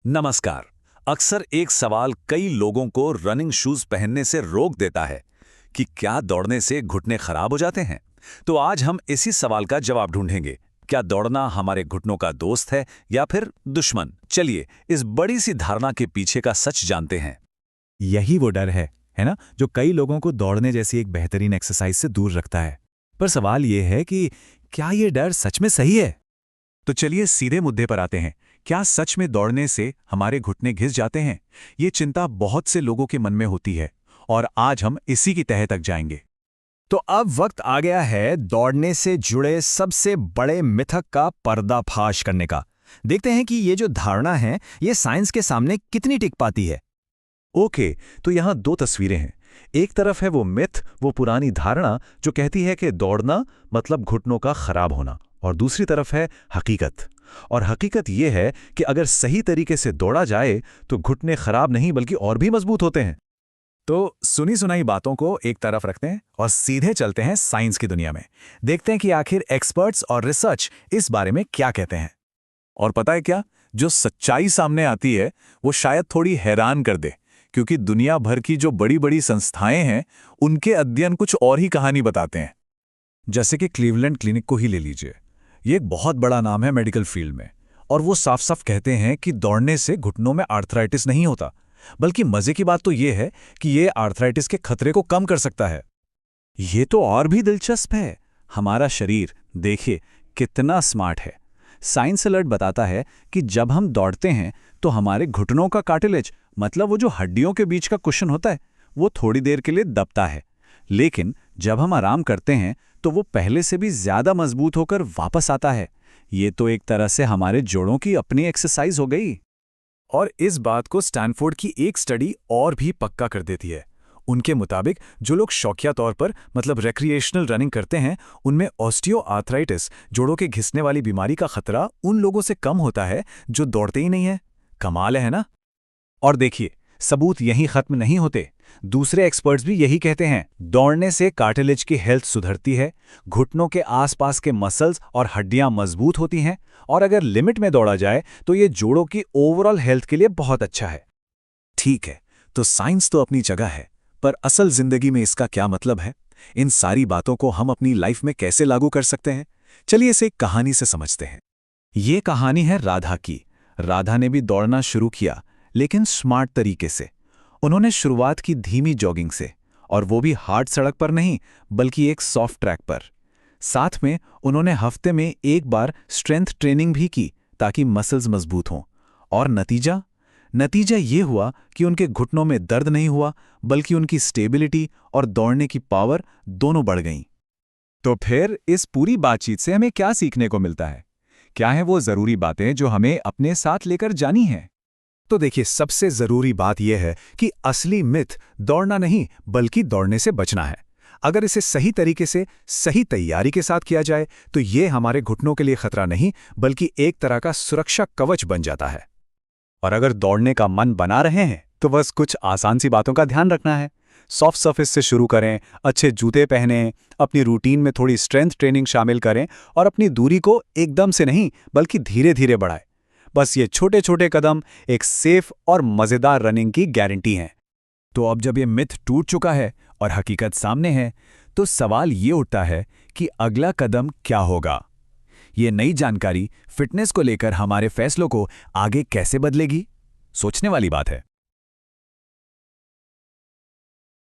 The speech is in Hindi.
नमस्कार। अक्सर एक सवाल कई लोगों को रनिंग शूज पहनने से रोक देता है कि क्या दौड़ने से घुटने खराब हो जाते हैं। तो आज हम इसी सवाल का जवाब ढूंढेंगे। क्या दौड़ना हमारे घुटनों का दोस्त है या फिर दुश्मन? चलिए इस बड़ी सी धारणा के पीछे का सच जानते हैं। यही वो डर है ना, जो कई लोगों को दौड़ने जैसी एक बेहतरीन एक्सरसाइज से दूर रखता है। पर सवाल ये है कि क्या ये डर सच में सही है? तो चलिए सीधे मुद्दे पर आते हैं। क्या सच में दौड़ने से हमारे घुटने घिस जाते हैं? ये चिंता बहुत से लोगों के मन में होती है और आज हम इसी की तह तक जाएंगे। तो अब वक्त आ गया है दौड़ने से जुड़े सबसे बड़े मिथक का पर्दाफाश करने का। देखते हैं कि ये जो धारणा है ये साइंस के सामने कितनी टिक पाती है। ओके, तो यहाँ दो तस्वीरें हैं। एक तरफ है वो मिथ, वो पुरानी धारणा जो कहती है कि दौड़ना मतलब घुटनों का खराब होना, और दूसरी तरफ है हकीकत। और हकीकत ये है कि अगर सही तरीके से दौड़ा जाए तो घुटने खराब नहीं बल्कि और भी मजबूत होते हैं। तो सुनी सुनाई बातों को एक तरफ रखते हैं और सीधे चलते हैं साइंस की दुनिया में। देखते हैं कि आखिर एक्सपर्ट्स और रिसर्च इस बारे में क्या कहते हैं। और पता है क्या, जो सच्चाई सामने आती है वो शायद थोड़ी हैरान कर दे, क्योंकि दुनिया भर की जो बड़ी बड़ी संस्थाएं हैं उनके अध्ययन कुछ और ही कहानी बताते हैं। जैसे कि क्लीवलैंड क्लिनिक को ही ले लीजिए। ये एक बहुत बड़ा नाम है मेडिकल फील्ड में, और वो साफ साफ कहते हैं कि दौड़ने से घुटनों में आर्थराइटिस नहीं होता, बल्कि मजे की बात तो ये है कि ये आर्थराइटिस के खतरे को कम कर सकता है। ये तो और भी दिलचस्प है। हमारा शरीर देखिए कितना स्मार्ट है। साइंस अलर्ट बताता है कि जब हम दौड़ते हैं तो हमारे घुटनों का कार्टिलेज, मतलब वो जो हड्डियों के बीच का कुशन होता है, वो थोड़ी देर के लिए दबता है। लेकिन जब हम आराम करते हैं तो वो पहले से भी ज्यादा मजबूत होकर वापस आता है। ये तो एक तरह से हमारे जोड़ों की अपनी एक्सरसाइज हो गई। और इस बात को स्टैनफोर्ड की एक स्टडी और भी पक्का कर देती है। उनके मुताबिक जो लोग शौकिया तौर पर मतलब रिक्रिएशनल रनिंग करते हैं, उनमें ऑस्टियोआर्थराइटिस, जोड़ों के घिसने वाली बीमारी का खतरा उन लोगों से कम होता है जो दौड़ते ही नहीं है। कमाल है ना? और देखिए, सबूत यहीं खत्म नहीं होते। दूसरे एक्सपर्ट्स भी यही कहते हैं। दौड़ने से कार्टिलेज की हेल्थ सुधरती है, घुटनों के आसपास के मसल्स और हड्डियां मजबूत होती हैं, और अगर लिमिट में दौड़ा जाए तो ये जोड़ों की ओवरऑल हेल्थ के लिए बहुत अच्छा है। ठीक है, तो साइंस तो अपनी जगह है, पर असल जिंदगी में इसका क्या मतलब है? इन सारी बातों को हम अपनी लाइफ में कैसे लागू कर सकते हैं? चलिए इसे एक कहानी से समझते हैं। ये कहानी है राधा की। राधा ने भी दौड़ना शुरू किया, लेकिन स्मार्ट तरीके से। उन्होंने शुरुआत की धीमी जॉगिंग से, और वो भी हार्ड सड़क पर नहीं बल्कि एक सॉफ्ट ट्रैक पर। साथ में उन्होंने हफ्ते में एक बार स्ट्रेंथ ट्रेनिंग भी की ताकि मसल्स मजबूत हों। और नतीजा ये हुआ कि उनके घुटनों में दर्द नहीं हुआ, बल्कि उनकी स्टेबिलिटी और दौड़ने की पावर दोनों बढ़ गईं। तो फिर इस पूरी बातचीत से हमें क्या सीखने को मिलता है? क्या हैं वो जरूरी बातें जो हमें अपने साथ लेकर जानी हैं? तो देखिए, सबसे जरूरी बात यह है कि असली मिथ दौड़ना नहीं बल्कि दौड़ने से बचना है। अगर इसे सही तरीके से, सही तैयारी के साथ किया जाए तो ये हमारे घुटनों के लिए खतरा नहीं बल्कि एक तरह का सुरक्षा कवच बन जाता है। और अगर दौड़ने का मन बना रहे हैं तो बस कुछ आसान सी बातों का ध्यान रखना है। सॉफ्ट सरफेस से शुरू करें, अच्छे जूते पहनें, अपनी रूटीन में थोड़ी स्ट्रेंथ ट्रेनिंग शामिल करें, और अपनी दूरी को एकदम से नहीं बल्कि धीरे धीरे बढ़ाएं। बस ये छोटे छोटे कदम एक सेफ और मजेदार रनिंग की गारंटी हैं। तो अब जब ये मिथ टूट चुका है और हकीकत सामने है, तो सवाल ये उठता है कि अगला कदम क्या होगा? ये नई जानकारी फिटनेस को लेकर हमारे फैसलों को आगे कैसे बदलेगी? सोचने वाली बात है।